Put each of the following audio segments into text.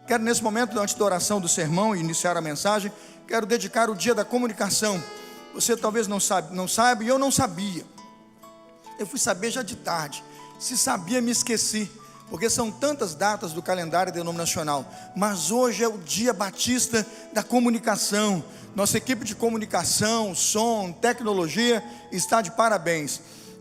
Quero nesse momento, antes da oração do sermão e iniciar a mensagem, quero dedicar o dia da comunicação. Você talvez não sabe, e eu não sabia. Eu fui saber já de tarde. Se sabia, me esqueci, porque são tantas datas do calendário denominacional. Mas hoje é o dia batista da comunicação. Nossa equipe de comunicação, som, tecnologia está de parabéns.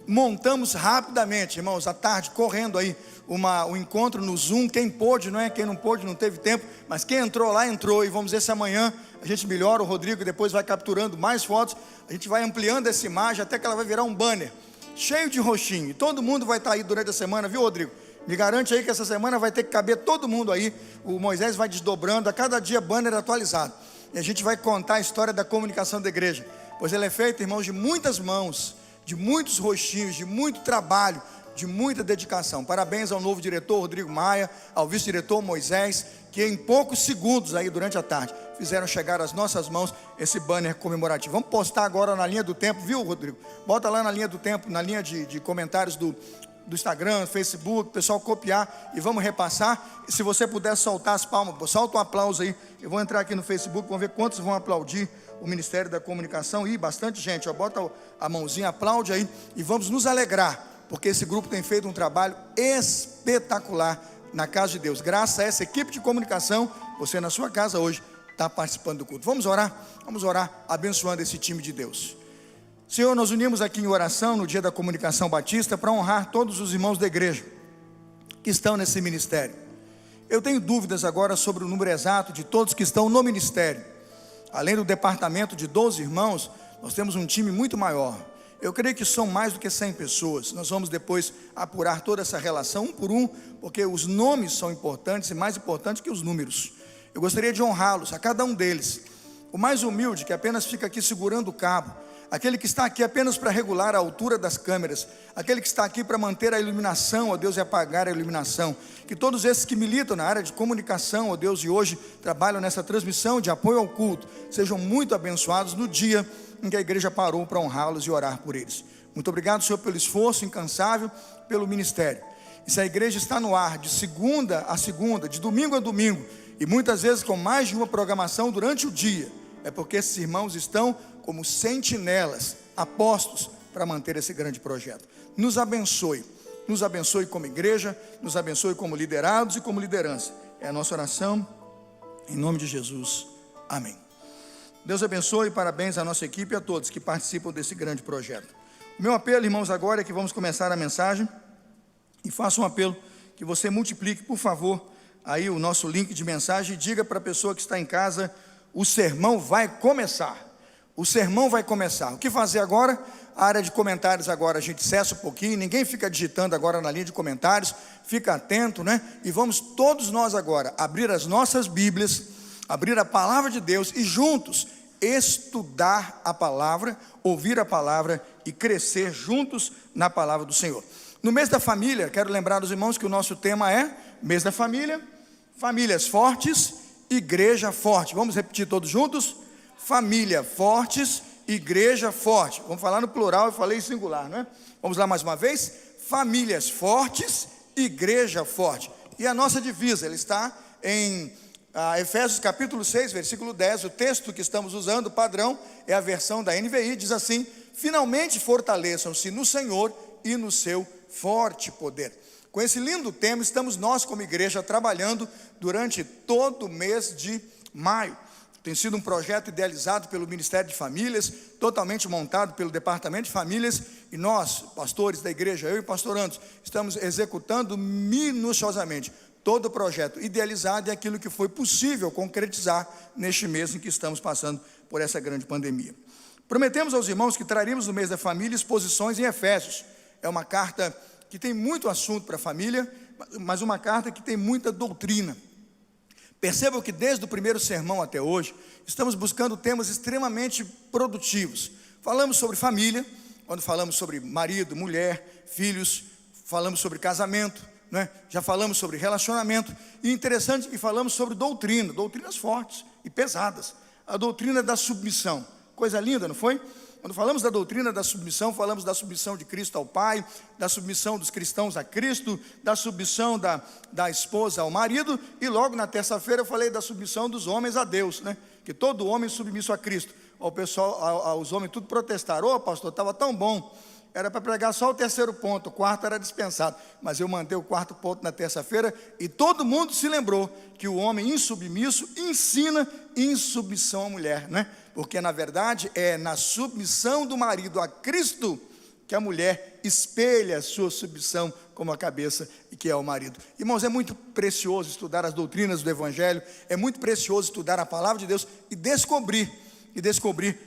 Montamos rapidamente, irmãos, à tarde, correndo aí um encontro no Zoom. Quem pôde, não é? Quem não pôde, não teve tempo, mas quem entrou lá, entrou. E vamos ver se amanhã a gente melhora. O Rodrigo depois vai capturando mais fotos. A gente vai ampliando essa imagem até que ela vai virar um banner cheio de roxinho, e todo mundo vai estar aí durante a semana, viu, Rodrigo? Me garante aí que essa semana vai ter que caber todo mundo aí. O Moisés vai desdobrando, a cada dia banner atualizado, e a gente vai contar a história da comunicação da igreja, pois ela é feita, irmãos, de muitas mãos, de muitos rostinhos, de muito trabalho, de muita dedicação. Parabéns ao novo diretor Rodrigo Maia, ao vice-diretor Moisés, que em poucos segundos aí durante a tarde fizeram chegar às nossas mãos esse banner comemorativo. Vamos postar agora na linha do tempo, viu, Rodrigo? Bota lá na linha do tempo, na linha de comentários do Instagram, Facebook, o pessoal copiar e vamos repassar. E se você puder soltar as palmas, solta um aplauso aí. Eu vou entrar aqui no Facebook, vamos ver quantos vão aplaudir o Ministério da Comunicação. E bastante gente, ó, bota a mãozinha, aplaude aí e vamos nos alegrar, porque esse grupo tem feito um trabalho espetacular na casa de Deus. Graças a essa equipe de comunicação, você na sua casa hoje está participando do culto. Vamos orar abençoando esse time de Deus. Senhor, nós unimos aqui em oração no dia da comunicação batista para honrar todos os irmãos da igreja que estão nesse ministério. Eu tenho dúvidas agora sobre o número exato de todos que estão no ministério. Além do departamento de 12 irmãos, nós temos um time muito maior. Eu creio que são mais do que 100 pessoas. Nós vamos depois apurar toda essa relação um por um, porque os nomes são importantes e mais importantes que os números. Eu gostaria de honrá-los, a cada um deles. O mais humilde, que apenas fica aqui segurando o cabo, aquele que está aqui apenas para regular a altura das câmeras, aquele que está aqui para manter a iluminação, ó Deus, e apagar a iluminação. Que todos esses que militam na área de comunicação, ó Deus, e hoje trabalham nessa transmissão de apoio ao culto, sejam muito abençoados no dia em que a igreja parou para honrá-los e orar por eles. Muito obrigado, Senhor, pelo esforço incansável, pelo ministério. E se a igreja está no ar de segunda a segunda, de domingo a domingo, e muitas vezes com mais de uma programação durante o dia, é porque esses irmãos estão como sentinelas, apostos para manter esse grande projeto. Nos abençoe como igreja, nos abençoe como liderados e como liderança. É a nossa oração, em nome de Jesus, amém. Deus abençoe e parabéns à nossa equipe e a todos que participam desse grande projeto. O meu apelo, irmãos, agora é que vamos começar a mensagem, e faço um apelo que você multiplique, por favor, aí o nosso link de mensagem, e diga para a pessoa que está em casa: o sermão vai começar. O sermão vai começar. O que fazer agora? A área de comentários agora a gente cessa um pouquinho, ninguém fica digitando agora na linha de comentários, fica atento, né? E vamos todos nós agora abrir as nossas Bíblias, abrir a palavra de Deus e juntos estudar a palavra, ouvir a palavra e crescer juntos na palavra do Senhor. No mês da família, quero lembrar aos irmãos que o nosso tema é mês da família, famílias fortes, igreja forte. Vamos repetir todos juntos? Família fortes, igreja forte. Vamos falar no plural, eu falei em singular, não é? Vamos lá mais uma vez? Famílias fortes, igreja forte. E a nossa divisa, ela está em Efésios capítulo 6, versículo 10, o texto que estamos usando, padrão, é a versão da NVI, diz assim: finalmente fortaleçam-se no Senhor e no seu forte poder. Com esse lindo tema, estamos nós como igreja trabalhando durante todo o mês de maio. Tem sido um projeto idealizado pelo Ministério de Famílias, totalmente montado pelo Departamento de Famílias, e nós, pastores da igreja, eu e o pastor Anderson, estamos executando minuciosamente todo o projeto idealizado e aquilo que foi possível concretizar neste mês em que estamos passando por essa grande pandemia. Prometemos aos irmãos que traríamos no mês da família exposições em Efésios. É uma carta que tem muito assunto para a família, mas uma carta que tem muita doutrina. Percebam que desde o primeiro sermão até hoje, estamos buscando temas extremamente produtivos. Falamos sobre família, quando falamos sobre marido, mulher, filhos, falamos sobre casamento, né? Já falamos sobre relacionamento, e interessante que falamos sobre doutrinas fortes e pesadas. A doutrina da submissão, coisa linda, não foi? Quando falamos da doutrina da submissão, falamos da submissão de Cristo ao Pai, da submissão dos cristãos a Cristo, da submissão da esposa ao marido, e logo na terça-feira eu falei da submissão dos homens a Deus, né? Que todo homem submisso a Cristo. O pessoal, os homens tudo protestaram: ô pastor, estava tão bom, era para pregar só o terceiro ponto, o quarto era dispensado, mas eu mandei o quarto ponto na terça-feira, e todo mundo se lembrou que o homem insubmisso ensina insubmissão à mulher, né? Porque na verdade é na submissão do marido a Cristo que a mulher espelha a sua submissão como a cabeça, e que é o marido. Irmãos, é muito precioso estudar as doutrinas do Evangelho, é muito precioso estudar a palavra de Deus e descobrir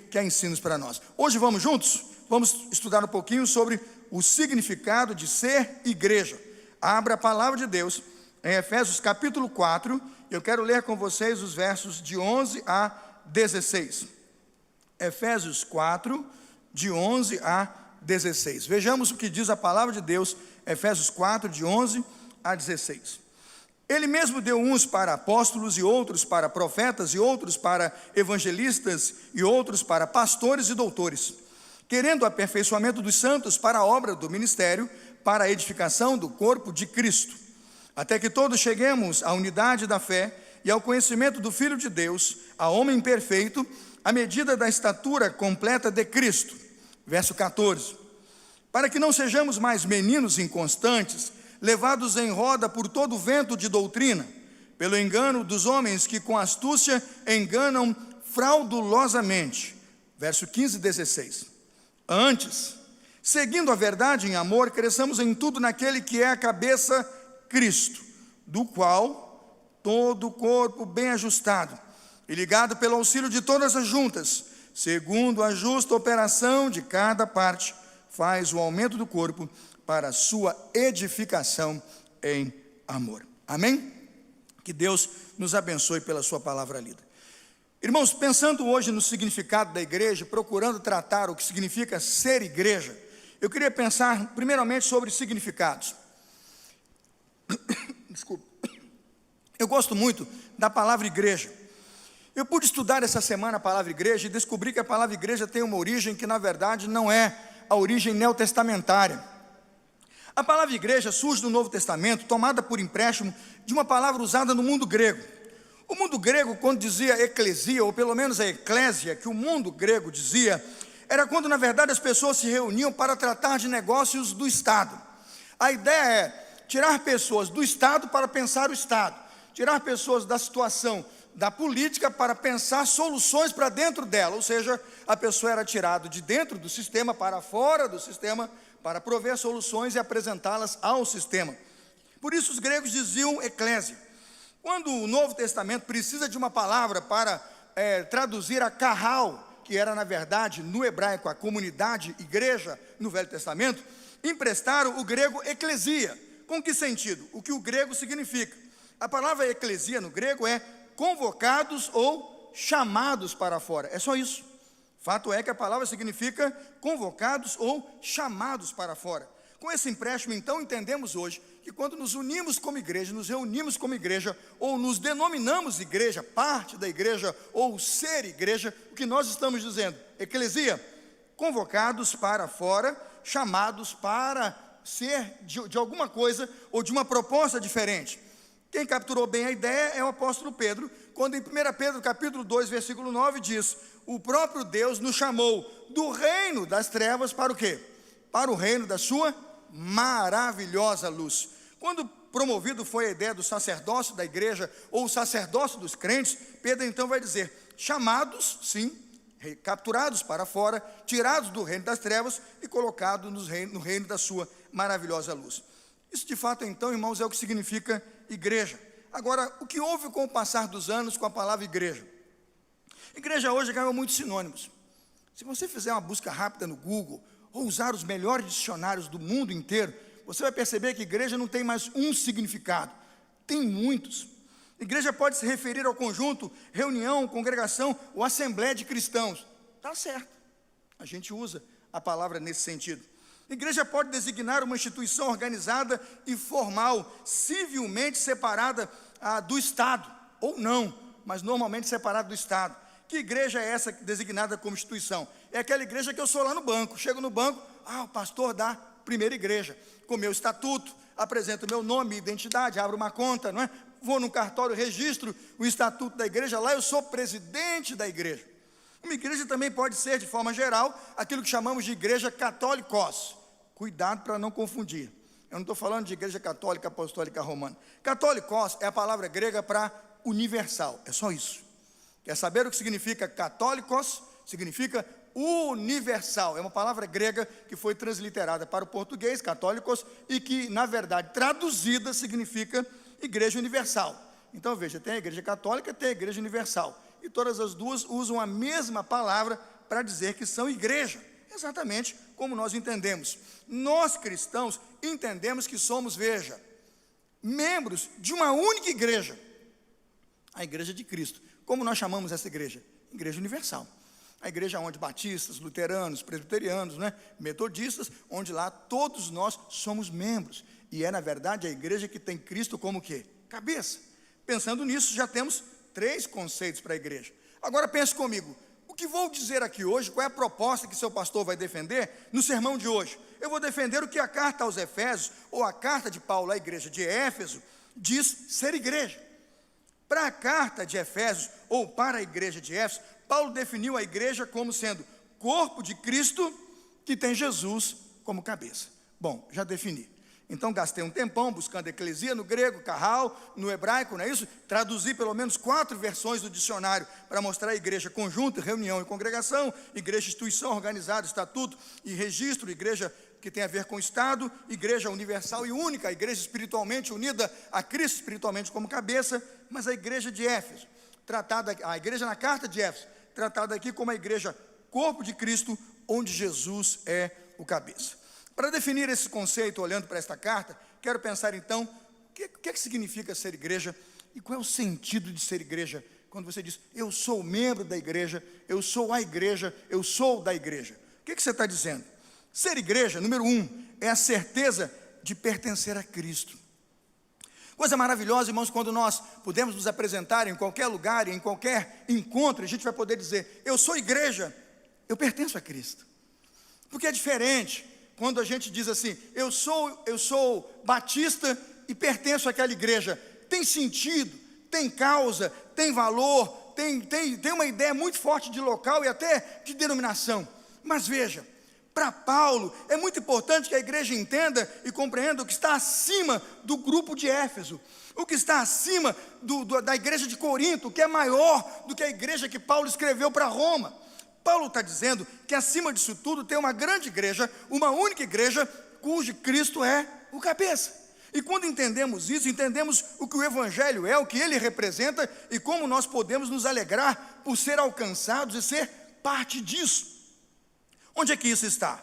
que há ensinos para nós. Hoje vamos juntos? Vamos estudar um pouquinho sobre o significado de ser igreja. Abra a palavra de Deus em Efésios capítulo 4, eu quero ler com vocês os versos de 11 a 16. Efésios 4, de 11 a 16. Vejamos o que diz a palavra de Deus, Efésios 4, de 11 a 16. Ele mesmo deu uns para apóstolos, e outros para profetas, e outros para evangelistas, e outros para pastores e doutores, querendo o aperfeiçoamento dos santos para a obra do ministério, para a edificação do corpo de Cristo, até que todos cheguemos à unidade da fé e ao conhecimento do Filho de Deus, a homem perfeito, à medida da estatura completa de Cristo. Verso 14. Para que não sejamos mais meninos inconstantes, levados em roda por todo vento de doutrina, pelo engano dos homens que com astúcia enganam fraudulosamente. Verso 15 e 16. Antes, seguindo a verdade em amor, cresçamos em tudo naquele que é a cabeça, Cristo, do qual todo o corpo bem ajustado e ligado pelo auxílio de todas as juntas, segundo a justa operação de cada parte, faz o aumento do corpo para a sua edificação em amor. Amém? Que Deus nos abençoe pela sua palavra lida. Irmãos, pensando hoje no significado da igreja, procurando tratar o que significa ser igreja, eu queria pensar primeiramente sobre significados. Desculpa. Eu gosto muito da palavra igreja. Eu pude estudar essa semana a palavra igreja e descobri que a palavra igreja tem uma origem que na verdade não é a origem neotestamentária. A palavra igreja surge no Novo Testamento, tomada por empréstimo de uma palavra usada no mundo grego. O mundo grego, quando dizia eclesia, ou pelo menos a eclésia, que o mundo grego dizia, era quando na verdade as pessoas se reuniam para tratar de negócios do Estado. A ideia é tirar pessoas do Estado para pensar o Estado, tirar pessoas da situação da política para pensar soluções para dentro dela, ou seja, a pessoa era tirada de dentro do sistema para fora do sistema, para prover soluções e apresentá-las ao sistema. Por isso os gregos diziam eclésia. Quando o Novo Testamento precisa de uma palavra para traduzir a carral, que era na verdade no hebraico a comunidade, igreja no Velho Testamento, emprestaram o grego eclesia. Com que sentido? O que o grego significa? A palavra eclesia no grego é convocados ou chamados para fora. É só isso. Fato é que a palavra significa convocados ou chamados para fora. Com esse empréstimo, então, entendemos hoje que quando nos unimos como igreja, nos reunimos como igreja, ou nos denominamos igreja, parte da igreja, ou ser igreja, o que nós estamos dizendo? Eclesia, convocados para fora, chamados para ser de alguma coisa ou de uma proposta diferente. Quem capturou bem a ideia é o apóstolo Pedro, quando em 1 Pedro capítulo 2, versículo 9 diz: o próprio Deus nos chamou do reino das trevas para o quê? Para o reino da sua maravilhosa luz. Quando promovido foi a ideia do sacerdócio da igreja, ou o sacerdócio dos crentes, Pedro então vai dizer, chamados, sim, capturados para fora, tirados do reino das trevas e colocados no reino da sua maravilhosa luz. Isso de fato então, irmãos, é o que significa igreja. Agora, o que houve com o passar dos anos com a palavra igreja? Igreja hoje ganhou muitos sinônimos. Se você fizer uma busca rápida no Google, ou usar os melhores dicionários do mundo inteiro, você vai perceber que igreja não tem mais um significado, tem muitos. Igreja pode se referir ao conjunto, reunião, congregação ou assembleia de cristãos. Está certo, a gente usa a palavra nesse sentido. Igreja pode designar uma instituição organizada e formal, civilmente separada do Estado, ou não, mas normalmente separada do Estado. Que igreja é essa designada como instituição? é aquela igreja que eu sou lá no banco. Chego no banco, o pastor da primeira igreja, com meu estatuto, apresento meu nome, identidade, abro uma conta, não é? Vou no cartório, registro o estatuto da igreja, lá eu sou presidente da igreja. Uma igreja também pode ser, de forma geral, aquilo que chamamos de igreja católicos. Cuidado para não confundir. Eu não estou falando de igreja católica, apostólica, romana. Católicos é a palavra grega para universal, é só isso. Quer saber o que significa católicos? Significa universal. É uma palavra grega que foi transliterada para o português, católicos, e que, na verdade, traduzida, significa igreja universal. Então, veja, tem a igreja católica, tem a igreja universal. E todas as duas usam a mesma palavra para dizer que são igreja. Exatamente como nós entendemos. Nós, cristãos, entendemos que somos, veja, membros de uma única igreja. A igreja de Cristo. Como nós chamamos essa igreja? Igreja universal. A igreja onde batistas, luteranos, presbiterianos, metodistas, onde lá todos nós somos membros. E é, na verdade, a igreja que tem Cristo como o quê? Cabeça. Pensando nisso, já temos 3 conceitos para a igreja. Agora pense comigo, o que vou dizer aqui hoje, qual é a proposta que seu pastor vai defender no sermão de hoje? Eu vou defender o que a carta aos Efésios, ou a carta de Paulo à igreja de Éfeso, diz ser igreja. Para a carta de Efésios, ou para a igreja de Éfeso, Paulo definiu a igreja como sendo corpo de Cristo, que tem Jesus como cabeça. Bom, já defini. Então gastei um tempão buscando eclesia no grego, carral, no hebraico, não é isso? Traduzi pelo menos 4 versões do dicionário para mostrar a igreja conjunto, reunião e congregação, igreja instituição organizada, estatuto e registro, igreja que tem a ver com o Estado, igreja universal e única, a igreja espiritualmente unida a Cristo espiritualmente como cabeça, mas a igreja de Éfeso, a igreja na carta de Éfeso, tratada aqui como a igreja corpo de Cristo, onde Jesus é o cabeça. Para definir esse conceito, olhando para esta carta, quero pensar então, o que significa ser igreja e qual é o sentido de ser igreja, quando você diz, eu sou membro da igreja, eu sou a igreja, eu sou da igreja. O que você está dizendo? Ser igreja, número 1, é a certeza de pertencer a Cristo. Coisa maravilhosa, irmãos, quando nós podemos nos apresentar em qualquer lugar, em qualquer encontro, a gente vai poder dizer, eu sou igreja, eu pertenço a Cristo. Porque é diferente quando a gente diz assim, eu sou batista e pertenço àquela igreja. Tem sentido, tem causa, tem valor, tem uma ideia muito forte de local e até de denominação. Mas veja, para Paulo, é muito importante que a igreja entenda e compreenda o que está acima do grupo de Éfeso, o que está acima da igreja de Corinto, que é maior do que a igreja que Paulo escreveu para Roma. Paulo está dizendo que acima disso tudo tem uma grande igreja, uma única igreja, cujo Cristo é o cabeça. E quando entendemos isso, entendemos o que o Evangelho é, o que ele representa e como nós podemos nos alegrar por ser alcançados e ser parte disso. Onde é que isso está?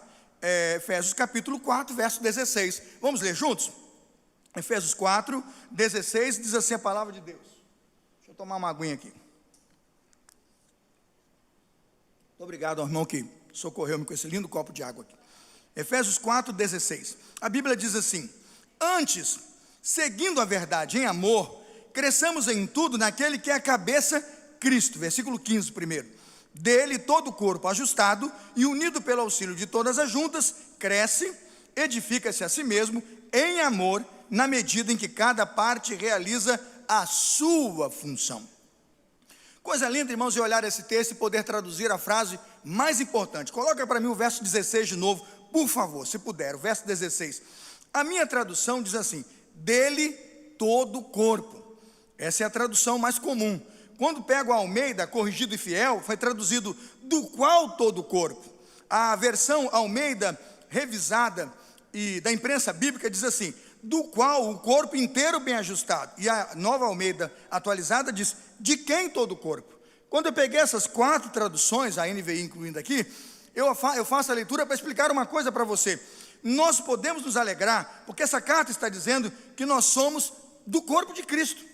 Efésios capítulo 4, verso 16. Vamos ler juntos? Efésios 4, 16, diz assim a palavra de Deus. Deixa eu tomar uma aguinha aqui. Muito obrigado ao irmão que socorreu-me com esse lindo copo de água aqui. Efésios 4, 16. A Bíblia diz assim, antes, seguindo a verdade em amor, cresçamos em tudo naquele que é a cabeça, Cristo. Versículo 15 primeiro. Dele todo o corpo ajustado e unido pelo auxílio de todas as juntas, cresce, edifica-se a si mesmo em amor, na medida em que cada parte realiza a sua função. Coisa linda, irmãos, de olhar esse texto e poder traduzir a frase mais importante. Coloca para mim o verso 16 de novo, por favor, se puder, o verso 16. A minha tradução diz assim, dele todo o corpo. Essa é a tradução mais comum. Quando pego a Almeida, corrigido e fiel, foi traduzido do qual todo o corpo. A versão Almeida revisada e da imprensa bíblica diz assim, do qual o corpo inteiro bem ajustado. E a nova Almeida atualizada diz, de quem todo o corpo. Quando eu peguei essas 4 traduções, a NVI incluindo aqui, eu faço a leitura para explicar uma coisa para você. Nós podemos nos alegrar, porque essa carta está dizendo que nós somos do corpo de Cristo.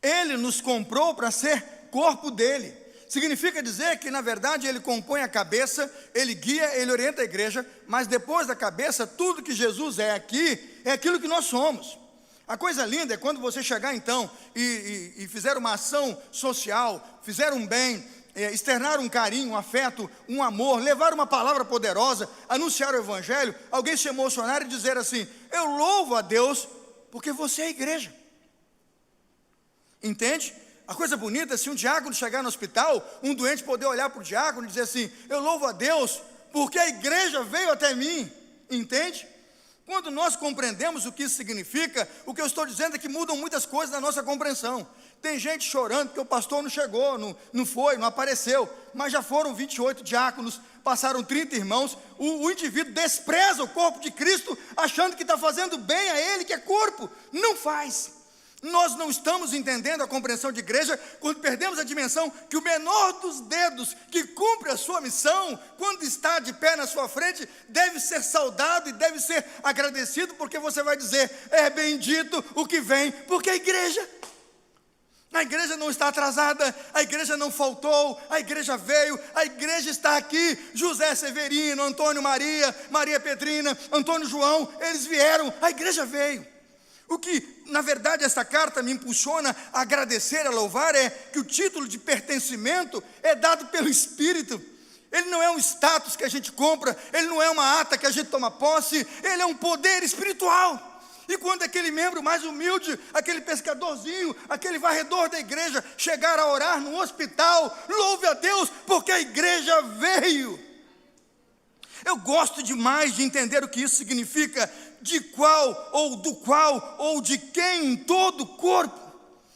Ele nos comprou para ser corpo dele. Significa dizer que na verdade ele compõe a cabeça, ele guia, ele orienta a igreja, mas depois da cabeça, tudo que Jesus é aqui, é aquilo que nós somos. A coisa linda é quando você chegar então e fizer uma ação social, fizer um bem, externar um carinho, um afeto, um amor, levar uma palavra poderosa, anunciar o evangelho, alguém se emocionar e dizer assim: eu louvo a Deus porque você é a igreja. Entende? A coisa bonita é se um diácono chegar no hospital, um doente poder olhar para o diácono e dizer assim: eu louvo a Deus porque a igreja veio até mim. Entende? Quando nós compreendemos o que isso significa, o que eu estou dizendo é que mudam muitas coisas na nossa compreensão. Tem gente chorando porque o pastor não chegou, não foi, não apareceu, mas já foram 28 diáconos, passaram 30 irmãos. O indivíduo despreza o corpo de Cristo, achando que está fazendo bem a ele, que é corpo. Não faz. Nós não estamos entendendo a compreensão de igreja quando perdemos a dimensão que o menor dos dedos que cumpre a sua missão, quando está de pé na sua frente, deve ser saudado e deve ser agradecido, porque você vai dizer: é bendito o que vem, porque a igreja não está atrasada, a igreja não faltou, a igreja veio, a igreja está aqui. José Severino, Antônio Maria, Maria Pedrina, Antônio João, eles vieram, a igreja veio. O que, na verdade, essa carta me impulsiona a agradecer, a louvar, é que o título de pertencimento é dado pelo Espírito. Ele não é um status que a gente compra, ele não é uma ata que a gente toma posse, ele é um poder espiritual. E quando aquele membro mais humilde, aquele pescadorzinho, aquele varredor da igreja chegar a orar no hospital, louve a Deus porque a igreja veio. Eu gosto demais de entender o que isso significa, de qual, ou de quem em todo o corpo.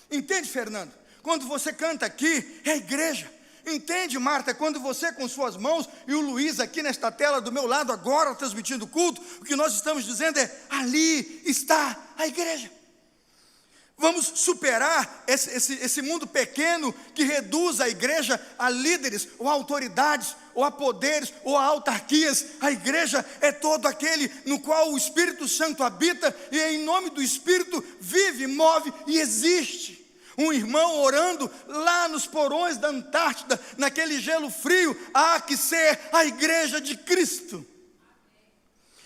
Entende, Fernando? Quando você canta aqui, é a igreja. Entende, Marta, quando você com suas mãos, e o Luiz aqui nesta tela do meu lado agora, transmitindo o culto, o que nós estamos dizendo é: ali está a igreja. Vamos superar esse mundo pequeno que reduz a igreja a líderes, ou a autoridades, ou a poderes, ou a autarquias. A igreja é todo aquele no qual o Espírito Santo habita, e em nome do Espírito vive, move e existe. Um irmão orando lá nos porões da Antártida, naquele gelo frio, há que ser a igreja de Cristo.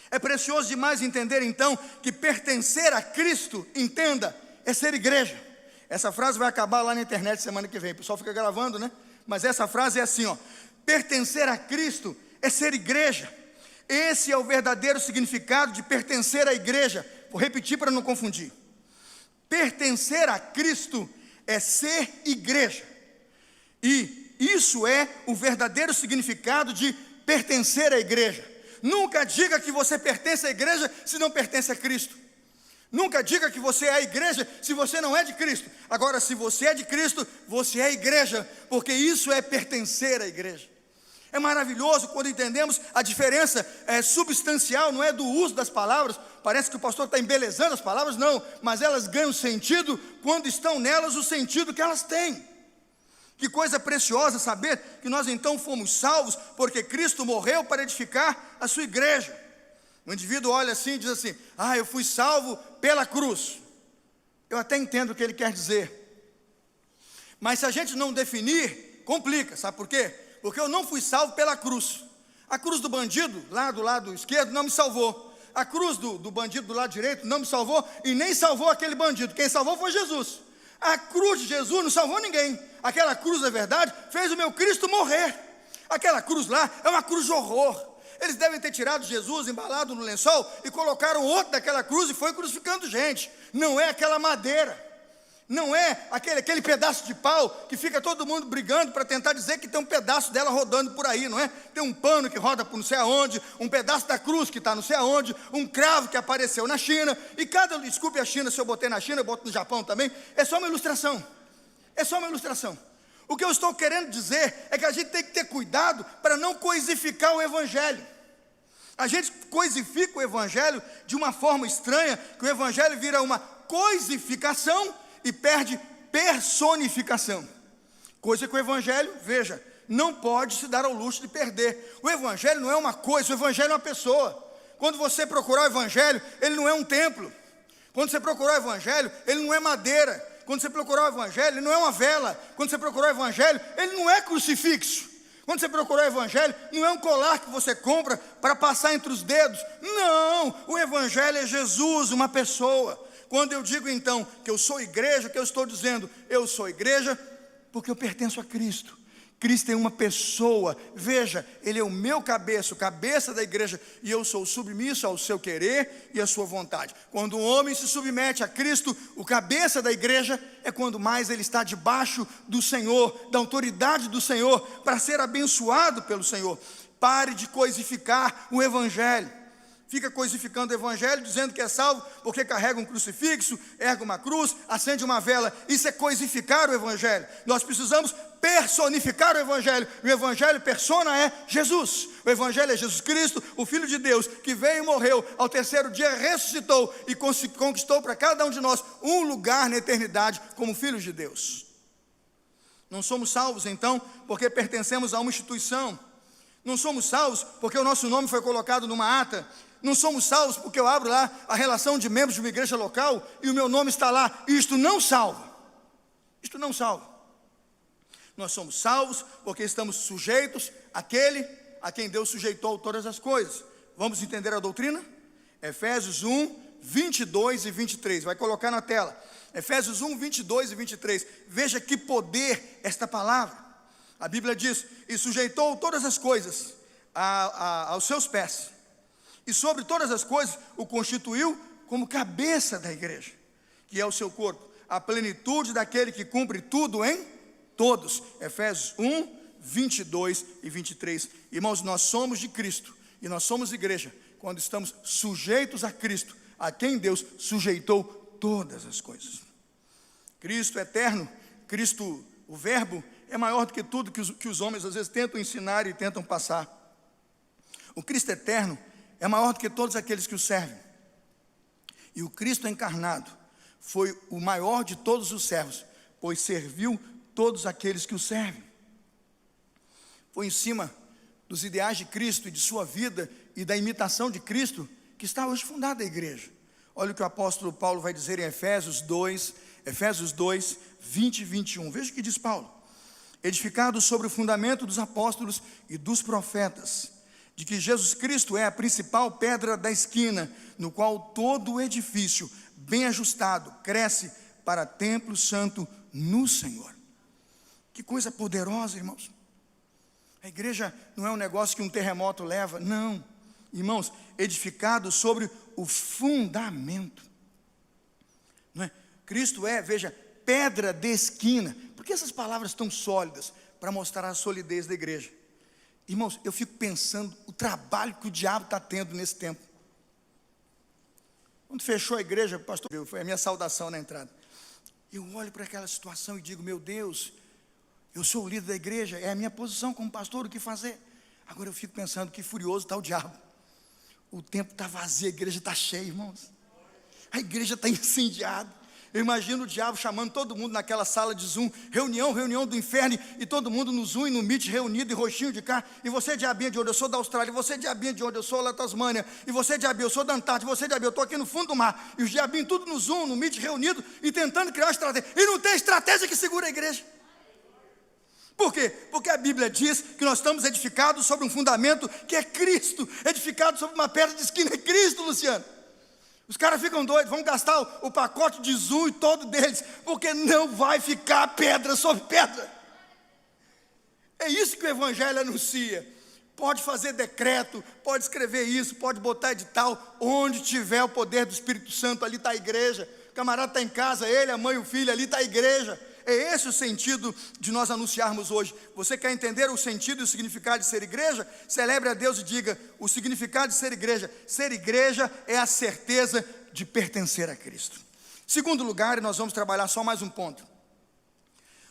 É precioso demais entender então que pertencer a Cristo, entenda, é ser igreja. Essa frase vai acabar lá na internet semana que vem, o pessoal fica gravando, né? Mas essa frase é assim, ó: pertencer a Cristo é ser igreja. Esse é o verdadeiro significado de pertencer à igreja. Vou repetir para não confundir. Pertencer a Cristo é ser igreja. E isso é o verdadeiro significado de pertencer à igreja. Nunca diga que você pertence à igreja se não pertence a Cristo. Nunca diga que você é a igreja se você não é de Cristo. Agora, se você é de Cristo, você é a igreja, porque isso é pertencer à igreja. É maravilhoso quando entendemos a diferença substancial, não é do uso das palavras. Parece que o pastor está embelezando as palavras, não, mas elas ganham sentido quando estão nelas o sentido que elas têm. Que coisa preciosa saber que nós então fomos salvos porque Cristo morreu para edificar a sua igreja. O indivíduo olha assim e diz assim: eu fui salvo pela cruz. Eu até entendo o que ele quer dizer, mas se a gente não definir, complica. Sabe por quê? Porque eu não fui salvo pela cruz. A cruz do bandido, lá do lado esquerdo, não me salvou. A cruz do bandido do lado direito não me salvou, e nem salvou aquele bandido. Quem salvou foi Jesus. A cruz de Jesus não salvou ninguém. Aquela cruz, na verdade, fez o meu Cristo morrer. Aquela cruz lá é uma cruz de horror. Eles devem ter tirado Jesus embalado no lençol e colocaram outro daquela cruz e foi crucificando gente. Não é aquela madeira, não é aquele pedaço de pau que fica todo mundo brigando para tentar dizer que tem um pedaço dela rodando por aí, não é? Tem um pano que roda por não sei aonde, um pedaço da cruz que está não sei aonde, um cravo que apareceu na China, e desculpe a China se eu botei na China, eu boto no Japão também, é só uma ilustração, O que eu estou querendo dizer é que a gente tem que ter cuidado para não coisificar o evangelho. A gente coisifica o evangelho de uma forma estranha, que o evangelho vira uma coisificação e perde personificação. Coisa que o evangelho, veja, não pode se dar ao luxo de perder. O evangelho não é uma coisa, o evangelho é uma pessoa. Quando você procurar o evangelho, ele não é um templo. Quando você procurar o evangelho, ele não é madeira. Quando você procurar o evangelho, ele não é uma vela. Quando você procurar o evangelho, ele não é crucifixo. Quando você procurar o evangelho, não é um colar que você compra para passar entre os dedos. Não, o evangelho é Jesus, uma pessoa. Quando eu digo então que eu sou igreja, o que eu estou dizendo? Eu sou igreja porque eu pertenço a Cristo. Cristo é uma pessoa. Veja, Ele é o meu cabeça, o cabeça da igreja, e eu sou submisso ao seu querer e à sua vontade. Quando um homem se submete a Cristo, o cabeça da igreja, é quando mais ele está debaixo do Senhor, da autoridade do Senhor, para ser abençoado pelo Senhor. Pare de coisificar o Evangelho. Fica coisificando o Evangelho, dizendo que é salvo porque carrega um crucifixo, ergue uma cruz, acende uma vela. Isso é coisificar o Evangelho. Nós precisamos personificar o Evangelho. O Evangelho persona é Jesus. O Evangelho é Jesus Cristo, o Filho de Deus, que veio e morreu, ao terceiro dia ressuscitou e conquistou para cada um de nós um lugar na eternidade como filhos de Deus. Não somos salvos então porque pertencemos a uma instituição. Não somos salvos porque o nosso nome foi colocado numa ata. Não somos salvos porque eu abro lá a relação de membros de uma igreja local e o meu nome está lá. Isto não salva. Isto não salva. Nós somos salvos porque estamos sujeitos àquele a quem Deus sujeitou todas as coisas. Vamos entender a doutrina? Efésios 1, 22 e 23. Vai colocar na tela. Efésios 1, 22 e 23. Veja que poder esta palavra. A Bíblia diz: e sujeitou todas as coisas aos seus pés, e sobre todas as coisas o constituiu como cabeça da igreja, que é o seu corpo, a plenitude daquele que cumpre tudo em todos. Efésios 1, 22 e 23. Irmãos, nós somos de Cristo, e nós somos igreja quando estamos sujeitos a Cristo, a quem Deus sujeitou todas as coisas. Cristo eterno, Cristo, o verbo, é maior do que tudo que os homens às vezes tentam ensinar e tentam passar. O Cristo eterno é maior do que todos aqueles que o servem. E o Cristo encarnado foi o maior de todos os servos, pois serviu todos aqueles que o servem. Foi em cima dos ideais de Cristo e de sua vida e da imitação de Cristo que está hoje fundada a igreja. Olha o que o apóstolo Paulo vai dizer em Efésios 2, 20 e 21. Veja o que diz Paulo: edificado sobre o fundamento dos apóstolos e dos profetas, de que Jesus Cristo é a principal pedra da esquina, no qual todo o edifício, bem ajustado, cresce para templo santo no Senhor. Que coisa poderosa, irmãos. A igreja não é um negócio que um terremoto leva, não. Irmãos, edificado sobre o fundamento. Não é? Cristo é, veja, pedra de esquina. Por que essas palavras tão sólidas? Para mostrar a solidez da igreja. Irmãos, eu fico pensando o trabalho que o diabo está tendo nesse tempo. Quando fechou a igreja, pastor, foi a minha saudação na entrada. Eu olho para aquela situação e digo: meu Deus, eu sou o líder da igreja, é a minha posição como pastor, o que fazer? Agora eu fico pensando que furioso está o diabo. O tempo está vazio, a igreja está cheia, irmãos. A igreja está incendiada. Eu imagino o diabo chamando todo mundo naquela sala de Zoom, reunião do inferno, e todo mundo no Zoom e no Meet reunido, e roxinho de cá. E você, diabinha, de onde eu sou? Da Austrália. E você, diabinha, de onde eu sou? Da Tasmânia. E você, diabinha, eu sou da Antártida. E você, diabinha, eu estou aqui no fundo do mar. E os diabinhos tudo no Zoom, no Meet reunido, e tentando criar uma estratégia. E não tem estratégia que segura a igreja. Por quê? Porque a Bíblia diz que nós estamos edificados sobre um fundamento que é Cristo. Edificados sobre uma pedra de esquina, é Cristo, Luciano. Os caras ficam doidos, vão gastar o pacote de Zoom e todo deles, porque não vai ficar pedra sobre pedra. É isso que o Evangelho anuncia. Pode fazer decreto, pode escrever isso, pode botar edital. Onde tiver o poder do Espírito Santo, ali está a igreja. O camarada está em casa, ele, a mãe, o filho, ali está a igreja. É esse o sentido de nós anunciarmos hoje. Você quer entender o sentido e o significado de ser igreja? Celebre a Deus e diga: o significado de ser igreja. Ser igreja é a certeza de pertencer a Cristo. Segundo lugar, e nós vamos trabalhar só mais um ponto.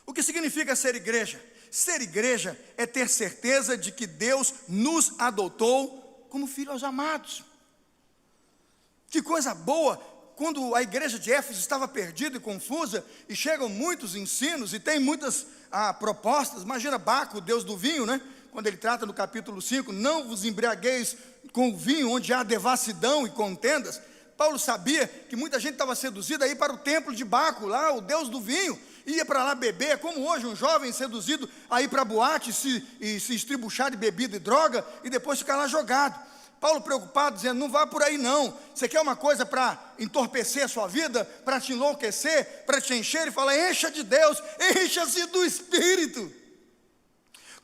O que significa ser igreja? Ser igreja é ter certeza de que Deus nos adotou como filhos amados. Que coisa boa! Quando a igreja de Éfeso estava perdida e confusa, e chegam muitos ensinos, e tem muitas propostas. Imagina Baco, o deus do vinho, né? Quando ele trata no capítulo 5, não vos embriagueis com o vinho, onde há devassidão e contendas. Paulo sabia que muita gente estava seduzida a ir para o templo de Baco, lá o deus do vinho, ia para lá beber, como hoje um jovem seduzido a ir para a boate e se estribuchar de bebida e droga, e depois ficar lá jogado. Paulo preocupado, dizendo: não vá por aí não. Você quer uma coisa para entorpecer a sua vida, para te enlouquecer, para te encher? Ele fala: encha de Deus, encha-se do Espírito.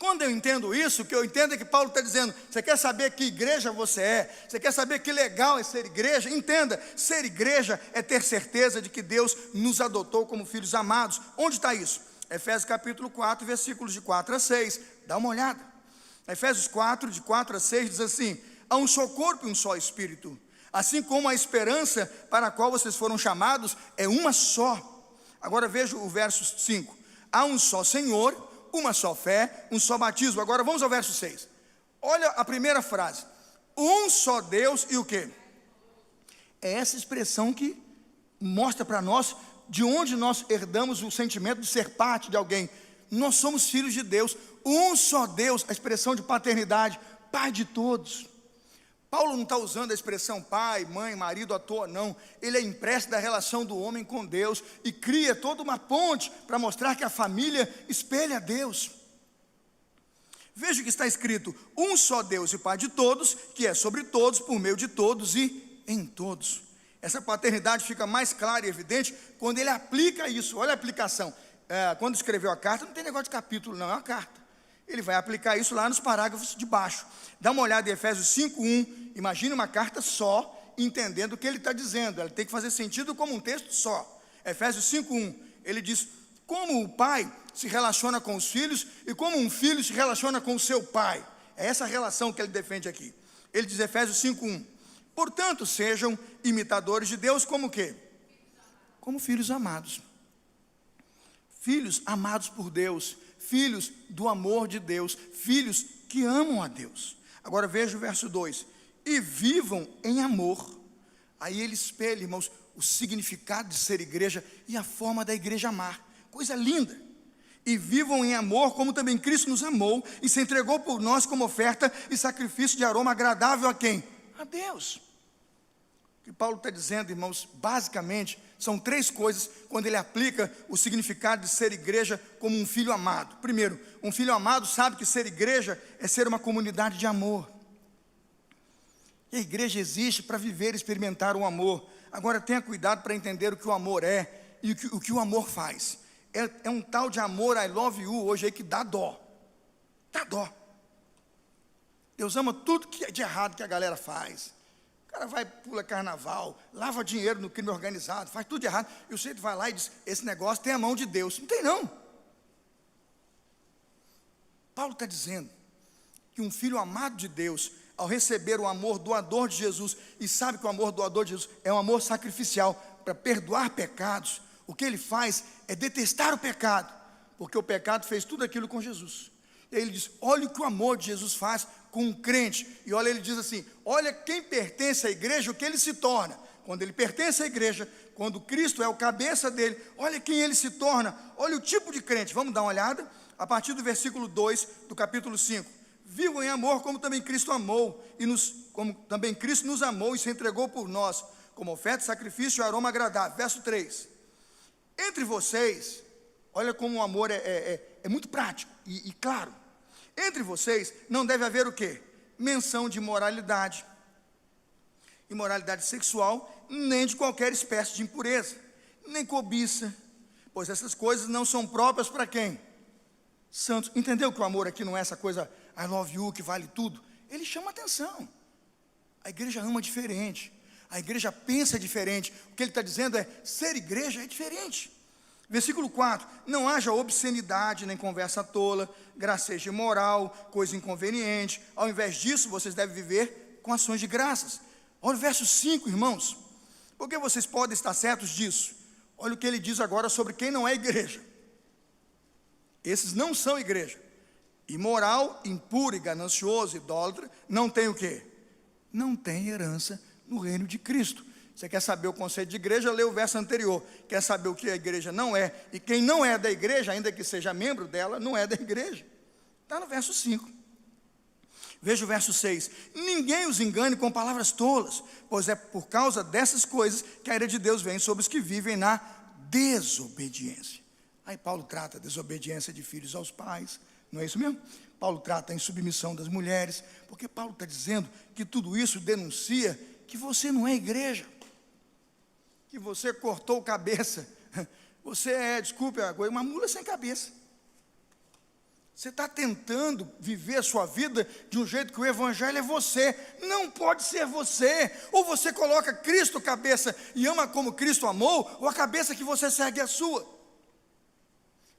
Quando eu entendo isso, o que eu entendo é que Paulo está dizendo: você quer saber que igreja você é? Você quer saber que legal é ser igreja? Entenda, ser igreja é ter certeza de que Deus nos adotou como filhos amados. Onde está isso? Efésios capítulo 4, versículos de 4 a 6. Dá uma olhada. Efésios 4, de 4 a 6, diz assim: há um só corpo e um só espírito, assim como a esperança para a qual vocês foram chamados é uma só. Agora veja o verso 5. Há um só Senhor, uma só fé, um só batismo. Agora vamos ao verso 6. Olha a primeira frase: um só Deus e o quê? É essa expressão que mostra para nós de onde nós herdamos o sentimento de ser parte de alguém. Nós somos filhos de Deus, um só Deus, a expressão de paternidade, pai de todos. Paulo não está usando a expressão pai, mãe, marido à toa, não. Ele é impresso da relação do homem com Deus e cria toda uma ponte para mostrar que a família espelha a Deus. Veja o que está escrito: um só Deus e Pai de todos, que é sobre todos, por meio de todos e em todos. Essa paternidade fica mais clara e evidente quando ele aplica isso. Olha a aplicação. Quando escreveu a carta, não tem negócio de capítulo, não, é uma carta. Ele vai aplicar isso lá nos parágrafos de baixo. Dá uma olhada em Efésios 5:1. Imagine uma carta só, entendendo o que ele está dizendo. Ela tem que fazer sentido como um texto só. Efésios 5:1. Ele diz: como o pai se relaciona com os filhos e como um filho se relaciona com o seu pai. É essa relação que ele defende aqui. Ele diz, Efésios 5:1. Portanto, sejam imitadores de Deus como o quê? Como filhos amados. Filhos amados por Deus, filhos do amor de Deus, filhos que amam a Deus. Agora veja o verso 2: e vivam em amor. Aí ele espelha, irmãos, o significado de ser igreja e a forma da igreja amar. Coisa linda. E vivam em amor, como também Cristo nos amou e se entregou por nós como oferta e sacrifício de aroma agradável a quem? A Deus. O que Paulo está dizendo, irmãos, basicamente, são três coisas quando ele aplica o significado de ser igreja como um filho amado. Primeiro, um filho amado sabe que ser igreja é ser uma comunidade de amor. E a igreja existe para viver e experimentar o amor. Agora tenha cuidado para entender o que o amor é e o que o amor faz. É um tal de amor, I love you, hoje aí que dá dó. Dá dó. Deus ama tudo que é de errado que a galera faz. O cara vai, pula carnaval, lava dinheiro no crime organizado, faz tudo de errado. E o sujeito vai lá e diz, esse negócio tem a mão de Deus. Não tem não. Paulo está dizendo que um filho amado de Deus, ao receber o amor doador de Jesus, e sabe que o amor doador de Jesus é um amor sacrificial para perdoar pecados, o que ele faz é detestar o pecado, porque o pecado fez tudo aquilo com Jesus. E aí ele diz, olha o que o amor de Jesus faz com um crente. E olha, ele diz assim, olha quem pertence à igreja, o que ele se torna. Quando ele pertence à igreja, quando Cristo é o cabeça dele, olha quem ele se torna, olha o tipo de crente. Vamos dar uma olhada? A partir do versículo 2 do capítulo 5. Vivam em amor como também Cristo amou, como também Cristo nos amou e se entregou por nós, como oferta, sacrifício e aroma agradável. Verso 3. Entre vocês, olha como o amor é muito prático e claro. Entre vocês não deve haver o quê? Menção de imoralidade sexual, nem de qualquer espécie de impureza, nem cobiça, pois essas coisas não são próprias para quem? Santos. Entendeu que o amor aqui não é essa coisa I love you que vale tudo? Ele chama atenção. A igreja ama diferente, a igreja pensa diferente. O que ele está dizendo é, ser igreja é diferente. Versículo 4, não haja obscenidade, nem conversa tola, gracejo imoral, coisa inconveniente. Ao invés disso, vocês devem viver com ações de graças. Olha o verso 5, irmãos. Porque vocês podem estar certos disso? Olha o que ele diz agora sobre quem não é igreja. Esses não são igreja. Imoral, impuro e ganancioso, idólatra, não tem o quê? Não tem herança no reino de Cristo. Você quer saber o conceito de igreja? Lê o verso anterior. Quer saber o que a igreja não é? E quem não é da igreja, ainda que seja membro dela, não é da igreja. Está no verso 5. Veja o verso 6. Ninguém os engane com palavras tolas, pois é por causa dessas coisas que a ira de Deus vem sobre os que vivem na desobediência. Aí Paulo trata a desobediência de filhos aos pais, não é isso mesmo? Paulo trata a insubmissão das mulheres, porque Paulo está dizendo que tudo isso denuncia que você não é igreja, que você cortou cabeça, você é, desculpe a coisa, uma mula sem cabeça. Você está tentando viver a sua vida de um jeito que o evangelho é você. Não pode ser você. Ou você coloca Cristo cabeça e ama como Cristo amou, ou a cabeça que você segue é a sua.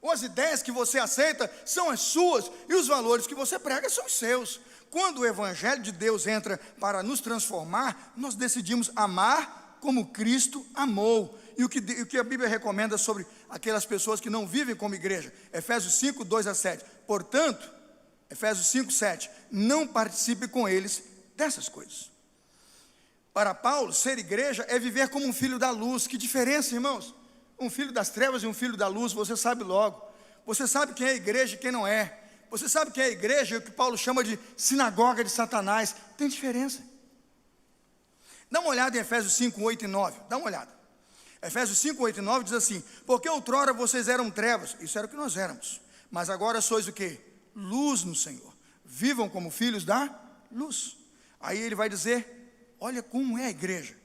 Ou as ideias que você aceita são as suas, e os valores que você prega são os seus. Quando o evangelho de Deus entra para nos transformar, nós decidimos amar como Cristo amou. E o que a Bíblia recomenda sobre aquelas pessoas que não vivem como igreja? Efésios 5, 2 a 7. Portanto, Efésios 5, 7. Não participe com eles dessas coisas. Para Paulo, ser igreja é viver como um filho da luz. Que diferença, irmãos? Um filho das trevas e um filho da luz, você sabe logo. Você sabe quem é a igreja e quem não é. Você sabe quem é a igreja e o que Paulo chama de sinagoga de Satanás. Tem diferença. Dá uma olhada em Efésios 5, 8 e 9. Dá uma olhada. Efésios 5, 8 e 9 diz assim: porque outrora vocês eram trevas, isso era o que nós éramos, mas agora sois o quê? Luz no Senhor. Vivam como filhos da luz. Aí ele vai dizer: olha como é a igreja.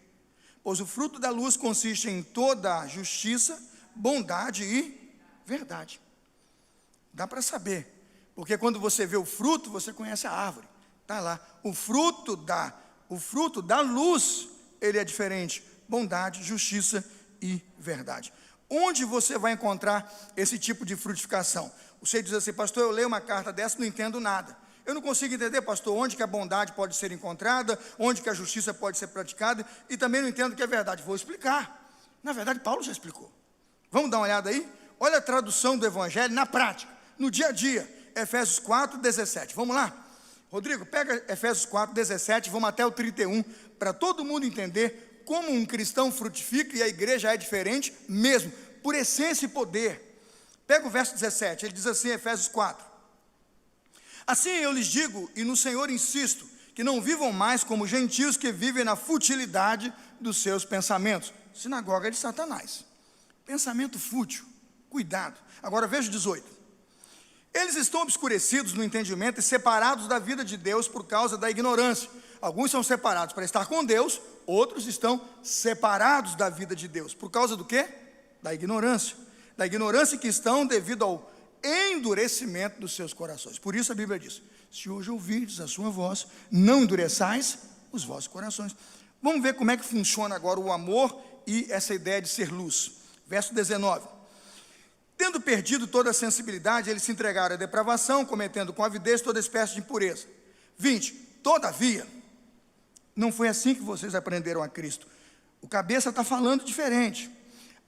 Pois o fruto da luz consiste em toda justiça, bondade e verdade. Dá para saber, porque quando você vê o fruto, você conhece a árvore. Está lá, o fruto da luz, ele é diferente. Bondade, justiça e verdade. Onde você vai encontrar esse tipo de frutificação? Você diz assim: pastor, eu leio uma carta dessa e não entendo nada. Eu não consigo entender, pastor, onde que a bondade pode ser encontrada, onde que a justiça pode ser praticada, e também não entendo o que é verdade. Vou explicar. Na verdade, Paulo já explicou. Vamos dar uma olhada aí? Olha a tradução do evangelho na prática, no dia a dia. Efésios 4, 17. Vamos lá? Rodrigo, pega Efésios 4, 17, vamos até o 31, para todo mundo entender como um cristão frutifica, e a igreja é diferente mesmo, por essência e poder. Pega o verso 17, ele diz assim, Efésios 4. Assim eu lhes digo, e no Senhor insisto, que não vivam mais como gentios que vivem na futilidade dos seus pensamentos. Sinagoga de Satanás. Pensamento fútil, cuidado. Agora veja o 18. Eles estão obscurecidos no entendimento e separados da vida de Deus por causa da ignorância. Alguns são separados para estar com Deus, outros estão separados da vida de Deus. Por causa do quê? Da ignorância. Da ignorância que estão devido ao endurecimento dos seus corações. Por isso a Bíblia diz: se hoje ouvirdes a sua voz, não endureçais os vossos corações. Vamos ver como é que funciona agora o amor e essa ideia de ser luz. Verso 19. Tendo perdido toda a sensibilidade, eles se entregaram à depravação, cometendo com avidez toda espécie de impureza. 20. Todavia, não foi assim que vocês aprenderam a Cristo. O cabeça está falando diferente.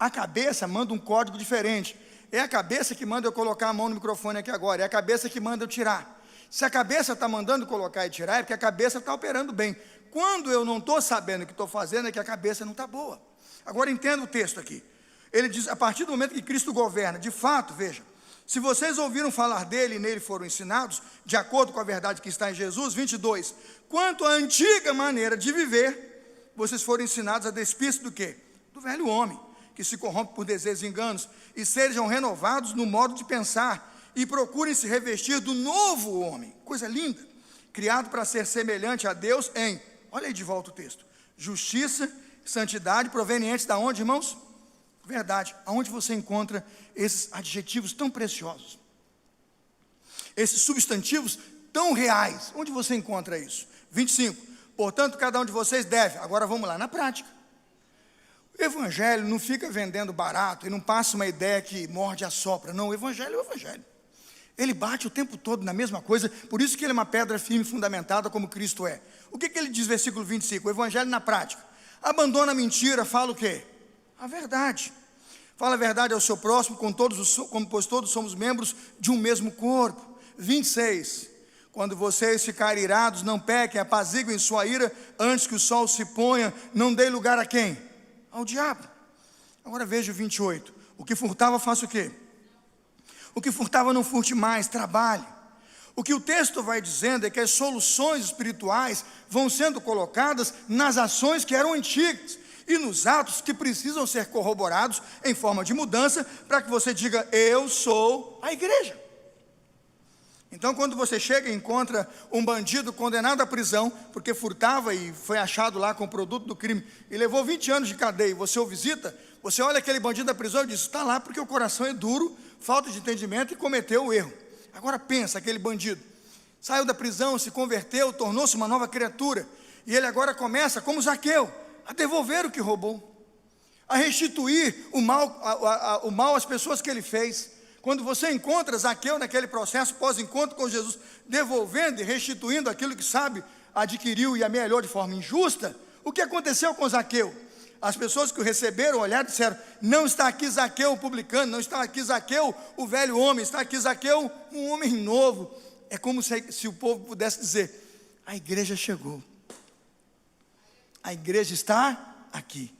A cabeça manda um código diferente. É a cabeça que manda eu colocar a mão no microfone aqui agora. É a cabeça que manda eu tirar. Se a cabeça está mandando colocar e tirar, é porque a cabeça está operando bem. Quando eu não estou sabendo o que estou fazendo, é que a cabeça não está boa. Agora entenda o texto aqui. Ele diz, a partir do momento que Cristo governa, de fato, veja, se vocês ouviram falar dele e nele foram ensinados, de acordo com a verdade que está em Jesus, 22, quanto à antiga maneira de viver, vocês foram ensinados a despir-se do quê? Do velho homem, que se corrompe por desejos e enganos, e sejam renovados no modo de pensar, e procurem se revestir do novo homem, coisa linda, criado para ser semelhante a Deus em, olha aí de volta o texto, justiça, santidade, provenientes da onde, irmãos? Verdade. Aonde você encontra esses adjetivos tão preciosos? Esses substantivos tão reais? Onde você encontra isso? 25. Portanto, cada um de vocês deve. Agora vamos lá, na prática. O evangelho não fica vendendo barato e não passa uma ideia que morde e assopra. Não, o evangelho é o evangelho. Ele bate o tempo todo na mesma coisa, por isso que ele é uma pedra firme fundamentada como Cristo é. O que ele diz, versículo 25? O evangelho na prática. Abandona a mentira, fala o quê? A verdade. Fala a verdade ao seu próximo, pois todos somos membros de um mesmo corpo. 26. Quando vocês ficarem irados, não pequem, apaziguem sua ira antes que o sol se ponha. Não dê lugar a quem? Ao diabo. Agora veja o 28. O que furtava, faça o quê? O que furtava, não furte mais, trabalhe. O que o texto vai dizendo é que as soluções espirituais vão sendo colocadas nas ações que eram antigas e nos atos que precisam ser corroborados em forma de mudança, para que você diga, eu sou a igreja. Então, quando você chega e encontra um bandido condenado à prisão, porque furtava e foi achado lá com o produto do crime, e levou 20 anos de cadeia, e você o visita, você olha aquele bandido da prisão e diz, está lá porque o coração é duro, falta de entendimento e cometeu o erro. Agora pensa, aquele bandido saiu da prisão, se converteu, tornou-se uma nova criatura, e ele agora começa, como Zaqueu, a devolver o que roubou, a restituir o mal às pessoas que ele fez. Quando você encontra Zaqueu naquele processo pós-encontro com Jesus, devolvendo e restituindo aquilo que sabe, adquiriu e amealhou de forma injusta, o que aconteceu com Zaqueu? As pessoas que o receberam, olharam e disseram: não está aqui Zaqueu o publicano, não está aqui Zaqueu o velho homem, está aqui Zaqueu um homem novo. É como se o povo pudesse dizer: a igreja chegou, a igreja está aqui.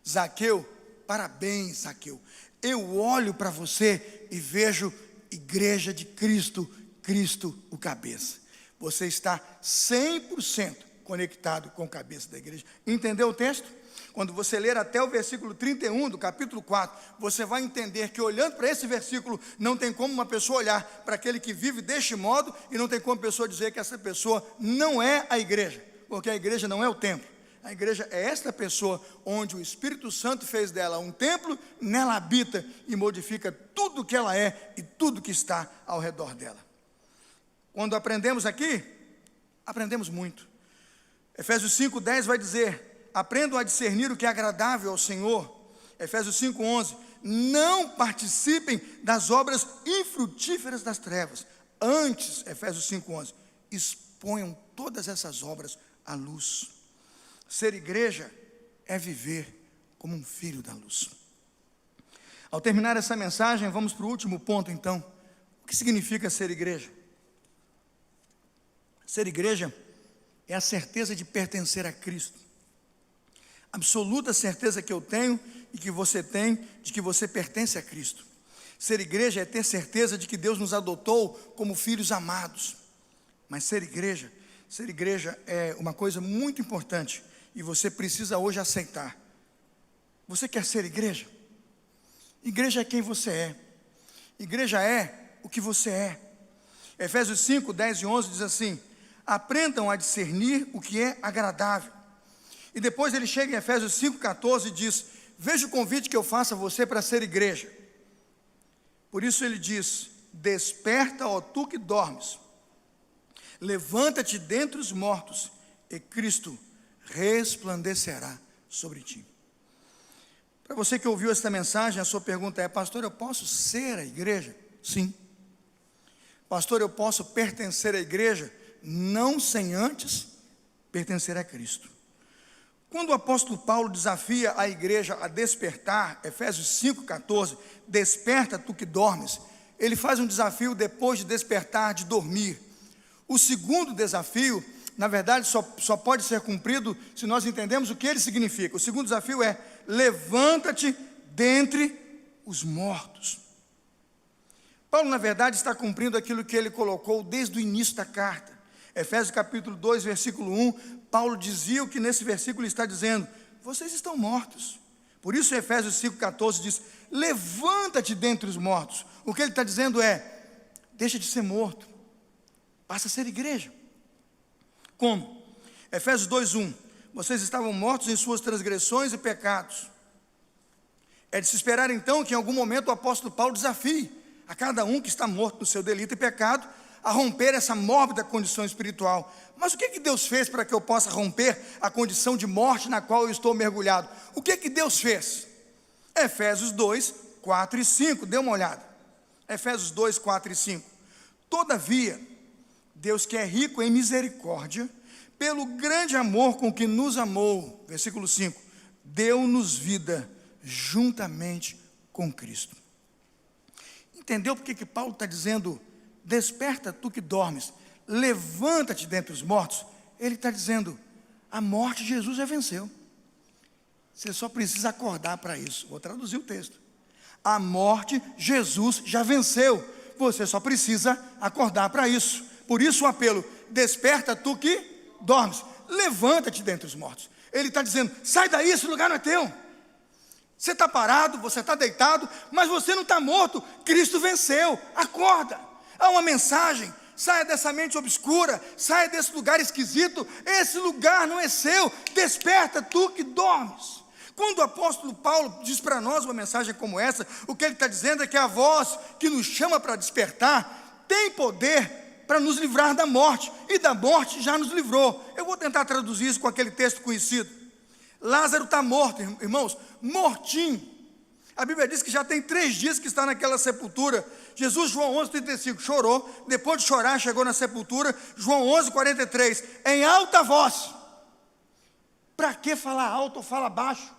Zaqueu, parabéns Zaqueu, eu olho para você e vejo igreja de Cristo, Cristo o cabeça. Você está 100% conectado com a cabeça da igreja. Entendeu o texto? Quando você ler até o versículo 31 do capítulo 4, você vai entender que olhando para esse versículo, não tem como uma pessoa olhar para aquele que vive deste modo, e não tem como a pessoa dizer que essa pessoa não é a igreja, porque a igreja não é o templo. A igreja é esta pessoa onde o Espírito Santo fez dela um templo, nela habita e modifica tudo que ela é e tudo que está ao redor dela. Quando aprendemos aqui, aprendemos muito. Efésios 5:10 vai dizer: aprendam a discernir o que é agradável ao Senhor. Efésios 5:11, não participem das obras infrutíferas das trevas. Antes, Efésios 5:11, exponham todas essas obras à luz. Ser igreja é viver como um filho da luz. Ao terminar essa mensagem, vamos para o último ponto então. O que significa ser igreja? Ser igreja é a certeza de pertencer a Cristo. Absoluta certeza que eu tenho e que você tem de que você pertence a Cristo. Ser igreja é ter certeza de que Deus nos adotou como filhos amados. Mas ser igreja é uma coisa muito importante e você precisa hoje aceitar. Você quer ser igreja? Igreja é quem você é. Igreja é o que você é. Efésios 5:10 e 11 diz assim: aprendam a discernir o que é agradável. E depois ele chega em Efésios 5:14 e diz: veja o convite que eu faço a você para ser igreja. Por isso ele diz: desperta, ó tu que dormes, levanta-te dentre os mortos, e Cristo resplandecerá sobre ti. Para você que ouviu esta mensagem, a sua pergunta é: pastor, eu posso ser a igreja? Sim. Pastor, eu posso pertencer à igreja? Não sem antes pertencer a Cristo. Quando o apóstolo Paulo desafia a igreja a despertar, Efésios 5:14, desperta tu que dormes, ele faz um desafio depois de despertar, de dormir. O segundo desafio, na verdade, só pode ser cumprido se nós entendemos o que ele significa. O segundo desafio é: levanta-te dentre os mortos. Paulo, na verdade, está cumprindo aquilo que ele colocou desde o início da carta. Efésios capítulo 2, versículo 1, Paulo dizia o que nesse versículo está dizendo: vocês estão mortos. Por isso Efésios 5:14 diz: levanta-te dentre os mortos. O que ele está dizendo é: deixa de ser morto, passa a ser igreja. Como? Efésios 2:1, vocês estavam mortos em suas transgressões e pecados. É de se esperar então que em algum momento o apóstolo Paulo desafie a cada um que está morto no seu delito e pecado a romper essa mórbida condição espiritual. Mas o que Deus fez para que eu possa romper a condição de morte na qual eu estou mergulhado? O que Deus fez? Efésios 2, 4 e 5, dê uma olhada. Efésios 2, 4 e 5. Todavia, Deus, que é rico em misericórdia, pelo grande amor com que nos amou, versículo 5, deu-nos vida juntamente com Cristo. Entendeu porque que Paulo está dizendo: desperta tu que dormes, levanta-te dentre os mortos? Ele está dizendo: a morte Jesus já venceu. Você só precisa acordar para isso. Vou traduzir o texto. A morte Jesus já venceu. Você só precisa acordar para isso. Por isso o apelo: desperta tu que dormes, levanta-te dentre os mortos. Ele está dizendo: sai daí, esse lugar não é teu. Você está parado, você está deitado, mas você não está morto. Cristo venceu, acorda. Há uma mensagem: saia dessa mente obscura, saia desse lugar esquisito. Esse lugar não é seu. Desperta tu que dormes. Quando o apóstolo Paulo diz para nós uma mensagem como essa, o que ele está dizendo é que a voz que nos chama para despertar tem poder para nos livrar da morte, e da morte já nos livrou. Eu vou tentar traduzir isso com aquele texto conhecido. Lázaro está morto, irmãos, mortinho. A Bíblia diz que já tem 3 dias que está naquela sepultura. Jesus, João 11:35, chorou, depois de chorar chegou na sepultura. João 11:43, em alta voz. Para que falar alto ou falar baixo?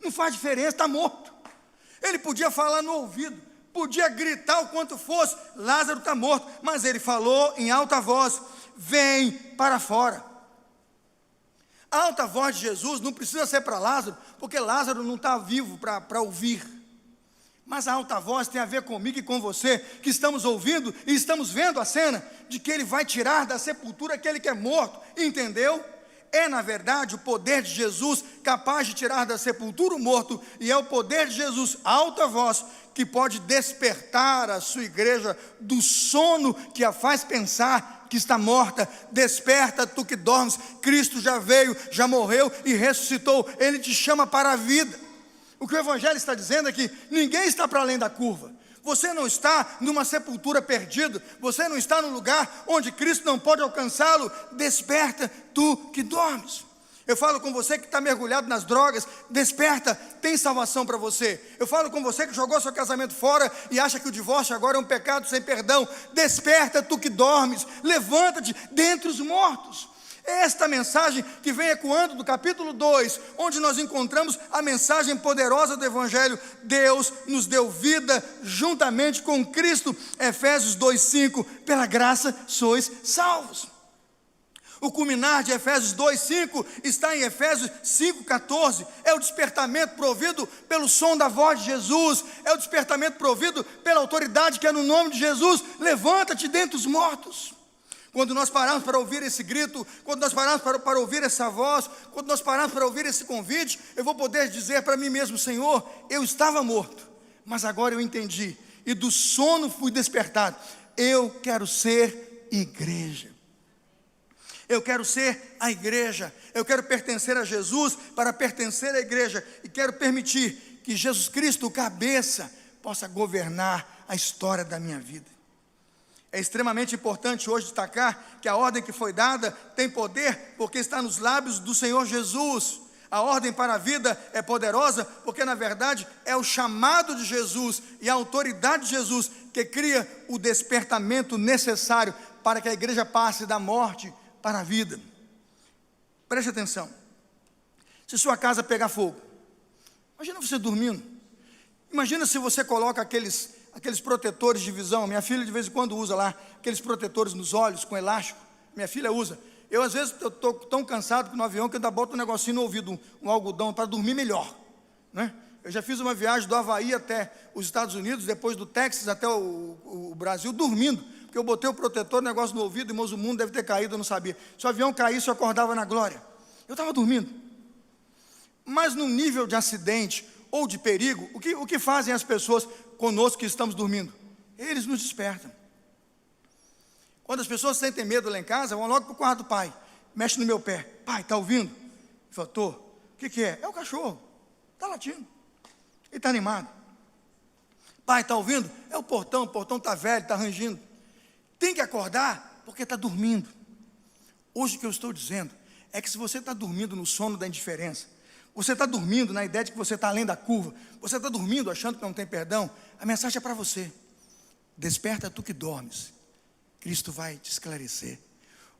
Não faz diferença, está morto. Ele podia falar no ouvido, podia gritar o quanto fosse, Lázaro está morto, mas ele falou em alta voz, vem para fora. A alta voz de Jesus não precisa ser para Lázaro, porque Lázaro não está vivo para ouvir. Mas a alta voz tem a ver comigo e com você, que estamos ouvindo e estamos vendo a cena de que ele vai tirar da sepultura aquele que é morto, entendeu? É, na verdade, o poder de Jesus capaz de tirar da sepultura o morto, e é o poder de Jesus, a alta voz, que pode despertar a sua igreja do sono que a faz pensar que está morta. Desperta, tu que dormes, Cristo já veio, já morreu e ressuscitou, Ele te chama para a vida. O que o Evangelho está dizendo é que ninguém está para além da curva. Você não está numa sepultura perdido, você não está num lugar onde Cristo não pode alcançá-lo. Desperta, tu que dormes. Eu falo com você que está mergulhado nas drogas, desperta, tem salvação para você. Eu falo com você que jogou seu casamento fora e acha que o divórcio agora é um pecado sem perdão. Desperta, tu que dormes, levanta-te dentre os mortos. É esta mensagem que vem ecoando do capítulo 2, onde nós encontramos a mensagem poderosa do Evangelho. Deus nos deu vida juntamente com Cristo. Efésios 2:5, pela graça sois salvos. O culminar de Efésios 2:5 está em Efésios 5:14. É o despertamento provido pelo som da voz de Jesus. É o despertamento provido pela autoridade que é no nome de Jesus. Levanta-te dentre os mortos. Quando nós pararmos para ouvir esse grito, quando nós pararmos para ouvir essa voz, quando nós pararmos para ouvir esse convite, eu vou poder dizer para mim mesmo, Senhor, eu estava morto, mas agora eu entendi, e do sono fui despertado. Eu quero ser igreja. Eu quero ser a igreja. Eu quero pertencer a Jesus para pertencer à igreja. E quero permitir que Jesus Cristo, o cabeça, possa governar a história da minha vida. É extremamente importante hoje destacar que a ordem que foi dada tem poder porque está nos lábios do Senhor Jesus. A ordem para a vida é poderosa porque, na verdade, é o chamado de Jesus e a autoridade de Jesus que cria o despertamento necessário para que a igreja passe da morte para a vida. Preste atenção. Se sua casa pegar fogo, imagina você dormindo. Imagina se você coloca aqueles protetores de visão. Minha filha de vez em quando usa lá aqueles protetores nos olhos com elástico. Minha filha usa. Eu às vezes estou tão cansado que no avião que eu ainda boto um negocinho no ouvido, um algodão para dormir melhor, né? Eu já fiz uma viagem do Havaí até os Estados Unidos, depois do Texas até o Brasil, dormindo, porque eu botei o protetor, negócio no ouvido, irmãos, o mundo deve ter caído, eu não sabia. Se o avião caísse, eu acordava na glória. Eu estava dormindo. Mas num nível de acidente ou de perigo, o que fazem as pessoas conosco que estamos dormindo? Eles nos despertam. Quando as pessoas sentem medo lá em casa, vão logo para o quarto do pai, mexe no meu pé. Pai, está ouvindo? Eu falo, tô. O que é? É o cachorro, está latindo, ele está animado. Pai, está ouvindo? É o portão está velho, está rangindo. Tem que acordar porque está dormindo. Hoje o que eu estou dizendo é que se você está dormindo no sono da indiferença, você está dormindo na ideia de que você está além da curva, você está dormindo achando que não tem perdão, a mensagem é para você. Desperta tu que dormes, Cristo vai te esclarecer.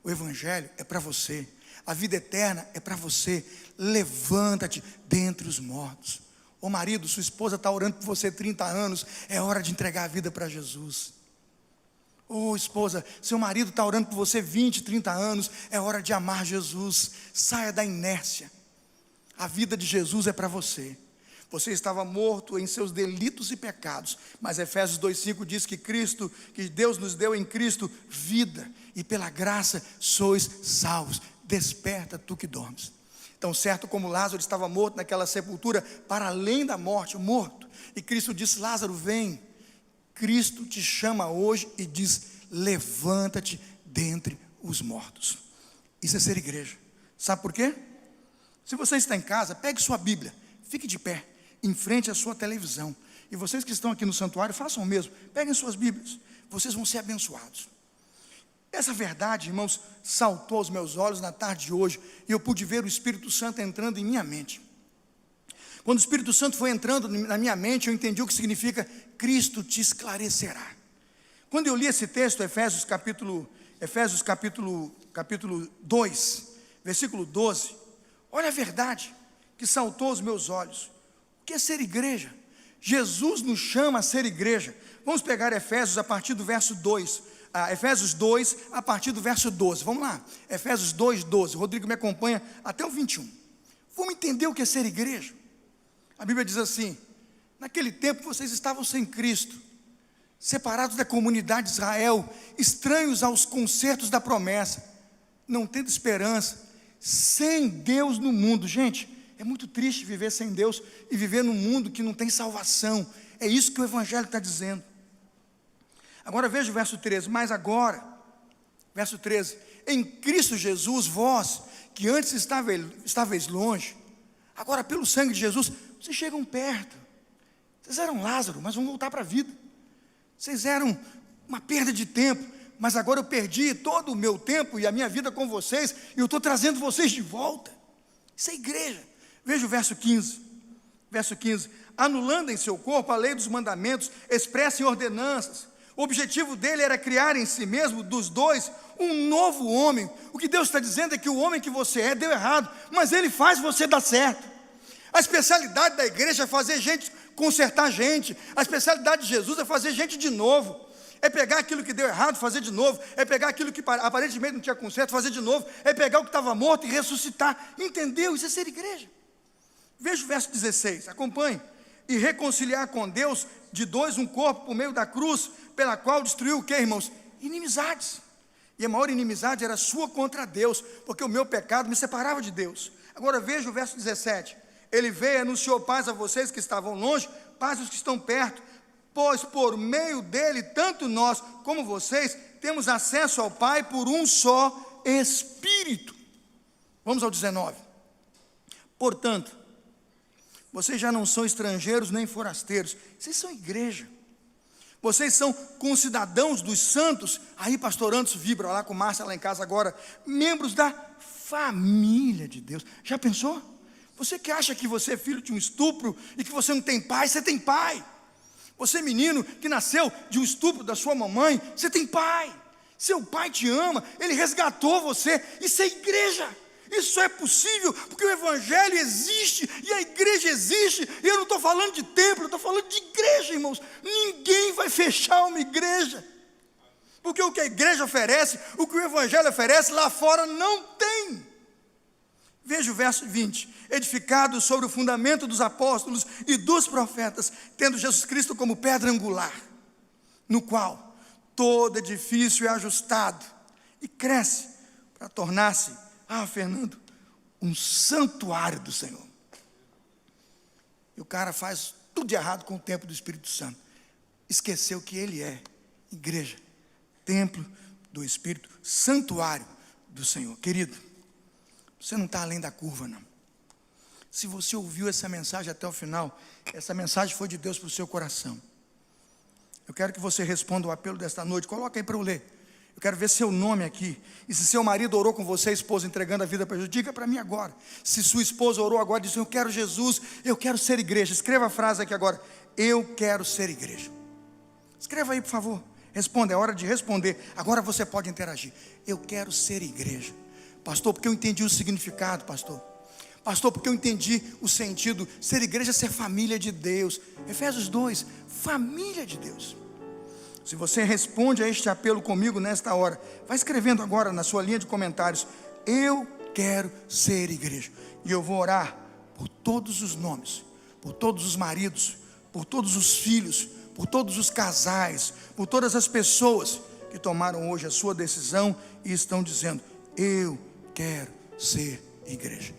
O Evangelho é para você, a vida eterna é para você. Levanta-te dentre os mortos. Ô marido, sua esposa está orando por você 30 anos, é hora de entregar a vida para Jesus. Ô esposa, seu marido está orando por você 20, 30 anos, é hora de amar Jesus. Saia da inércia. A vida de Jesus é para você. Você estava morto em seus delitos e pecados, mas Efésios 2:5 diz que Deus nos deu em Cristo vida, e pela graça sois salvos. Desperta tu que dormes. Então, certo como Lázaro estava morto naquela sepultura, para além da morte, morto, e Cristo disse, Lázaro, vem. Cristo te chama hoje e diz, levanta-te dentre os mortos. Isso é ser igreja. Sabe por quê? Se você está em casa, pegue sua Bíblia, fique de pé, em frente à sua televisão, E vocês que estão aqui no santuário, façam o mesmo. Peguem suas Bíblias, vocês vão ser abençoados. Essa verdade, irmãos, saltou aos meus olhos na tarde de hoje, e eu pude ver o Espírito Santo entrando em minha mente. Quando o Espírito Santo foi entrando na minha mente, eu entendi o que significa Cristo te esclarecerá. Quando eu li esse texto, Efésios capítulo 2, versículo 12, olha a verdade que saltou aos meus olhos. O que é ser igreja? Jesus nos chama a ser igreja. Vamos pegar Efésios a partir do verso 2. Efésios 2, a partir do verso 12. Vamos lá, Efésios 2, 12. Rodrigo me acompanha até o 21. Vamos entender o que é ser igreja. A Bíblia diz assim: naquele tempo vocês estavam sem Cristo, separados da comunidade de Israel, estranhos aos concertos da promessa, não tendo esperança, sem Deus no mundo. Gente, é muito triste viver sem Deus e viver num mundo que não tem salvação. É isso que o Evangelho está dizendo. Agora veja o verso 13. Mas agora, verso 13: em Cristo Jesus, vós que antes estáveis longe, agora pelo sangue de Jesus, vocês chegam perto. Vocês eram Lázaro, mas vão voltar para a vida. Vocês eram uma perda de tempo, mas agora eu perdi todo o meu tempo e a minha vida com vocês, e eu estou trazendo vocês de volta. Isso é igreja. Veja o verso 15. Verso 15: anulando em seu corpo a lei dos mandamentos, expressa em ordenanças. O objetivo dele era criar em si mesmo, dos dois, um novo homem. O que Deus está dizendo é que o homem que você é deu errado, mas ele faz você dar certo. A especialidade da igreja é fazer gente consertar gente. A especialidade de Jesus é fazer gente de novo. É pegar aquilo que deu errado, fazer de novo. É pegar aquilo que aparentemente não tinha conserto, fazer de novo. É pegar o que estava morto e ressuscitar. Entendeu? Isso é ser igreja. Veja o verso 16, acompanhe. E reconciliar com Deus de dois um corpo por meio da cruz, pela qual destruiu o que, irmãos? Inimizades. E a maior inimizade era sua contra Deus, porque o meu pecado me separava de Deus. Agora veja o verso 17. Ele veio e anunciou paz a vocês que estavam longe, paz aos que estão perto, pois por meio dele, tanto nós como vocês, temos acesso ao Pai por um só Espírito. Vamos ao 19. Portanto, vocês já não são estrangeiros nem forasteiros, vocês são igreja. Vocês são concidadãos dos santos. Aí pastor Anderson vibra lá com Márcia lá em casa agora, membros da família de Deus. Já pensou? Você que acha que você é filho de um estupro e que você não tem pai, você tem pai. Você menino que nasceu de um estupro da sua mamãe, você tem pai. Seu pai te ama, ele resgatou você. Isso é igreja. Isso é possível porque o Evangelho existe e a igreja existe. E eu não estou falando de templo, eu estou falando de igreja, irmãos. Ninguém vai fechar uma igreja, porque o que a igreja oferece, o que o Evangelho oferece, lá fora não tem. Veja o verso 20: edificado sobre o fundamento dos apóstolos e dos profetas, tendo Jesus Cristo como pedra angular, no qual todo edifício é ajustado e cresce para tornar-se, Fernando, um santuário do Senhor. E o cara faz tudo de errado com o templo do Espírito Santo. Esqueceu que ele é igreja, templo do Espírito, santuário do Senhor. Querido, você não está além da curva, não. Se você ouviu essa mensagem até o final, essa mensagem foi de Deus para o seu coração. Eu quero que você responda o apelo desta noite. Coloca aí para eu ler. Eu quero ver seu nome aqui. E se seu marido orou com você, esposa, entregando a vida para Jesus, diga para mim agora. Se sua esposa orou agora, diz: eu quero Jesus, eu quero ser igreja. Escreva a frase aqui agora: eu quero ser igreja. Escreva aí, por favor. Responda, é hora de responder. Agora você pode interagir. Eu quero ser igreja. Pastor, porque eu entendi o significado, pastor. Pastor, porque eu entendi o sentido. Ser igreja é ser família de Deus. Efésios 2, família de Deus. Se você responde a este apelo comigo nesta hora, vai escrevendo agora na sua linha de comentários: eu quero ser igreja. E eu vou orar por todos os nomes, por todos os maridos, por todos os filhos, por todos os casais, por todas as pessoas que tomaram hoje a sua decisão e estão dizendo: eu quero ser igreja.